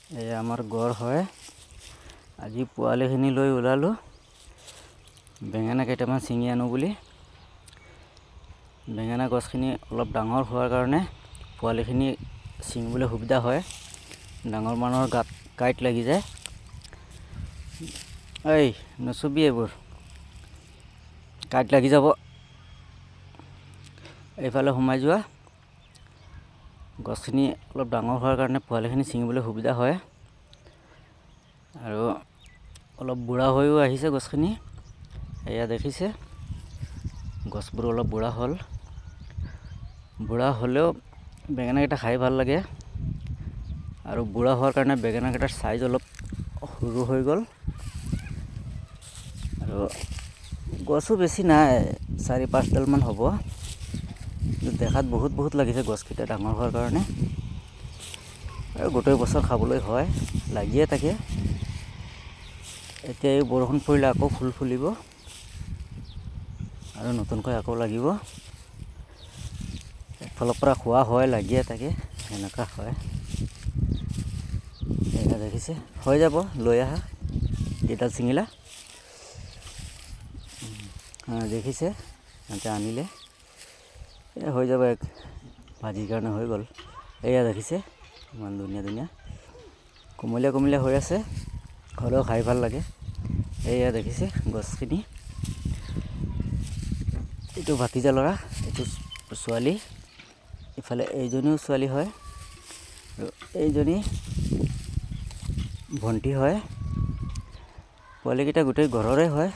এই আমাৰ গড় হয়। আজি পোৱালিখিনি লৈ ওলালোঁ বেঙেনা কেইটামান ছিঙি আনো বুলি। বেঙেনা গছখিনি অলপ ডাঙৰ হোৱাৰ কাৰণে পোৱালিখিনি ছিঙিবলৈ সুবিধা হয়। ডাঙৰ মানুহৰ গাত কাঁইট লাগি যায়। এই নচুবি, এইবোৰ কাঁইট লাগি যাব। এইফালে সোমাই যোৱা। গছখিনি অলপ ডাঙৰ হোৱাৰ কাৰণে পোৱালিখিনি ছিঙিবলৈ সুবিধা হয় আৰু অলপ বুঢ়া হৈও আহিছে গছখিনি। এয়া দেখিছে, গছবোৰ অলপ বুঢ়া হ'ল। বুঢ়া হ'লেও বেঙেনাকেইটা খাই ভাল লাগে আৰু বুঢ়া হোৱাৰ কাৰণে বেঙেনাকেইটাৰ চাইজ অলপ সৰু হৈ গ'ল আৰু গছো বেছি নাই, 4-5ডালমান হ'ব। দেখাত বহুত লাগিছে গছকেইটা ডাঙৰ হোৱাৰ কাৰণে আৰু গোটেই বছৰ খাবলৈ হয়, লাগিয়ে থাকে। এতিয়া এই বৰষুণ পৰিলে আকৌ ফুল ফুলিব আৰু নতুনকৈ আকৌ লাগিব। একফালৰ পৰা খোৱা হয়, লাগিয়ে থাকে, এনেকুৱা হয়। এয়া দেখিছে, হৈ যাব, লৈ আহা। কেইডাল ছিঙিলা? দেখিছে, সিহঁতে আনিলে। হৈ যাব, এক ভাজিৰ কাৰণে হৈ গ'ল। এয়া দেখিছে, ইমান ধুনীয়া কোমলীয়া হৈ আছে, হ'লেও খাই ভাল লাগে। এয়া দেখিছে গছখিনি। এইটো ভাতিজা ল'ৰা, এইটো ছোৱালী। ইফালে এইজনীও ছোৱালী হয় আৰু এইজনী ভণ্টি হয়। পোৱালিকেইটা গোটেই ঘৰৰে হয়।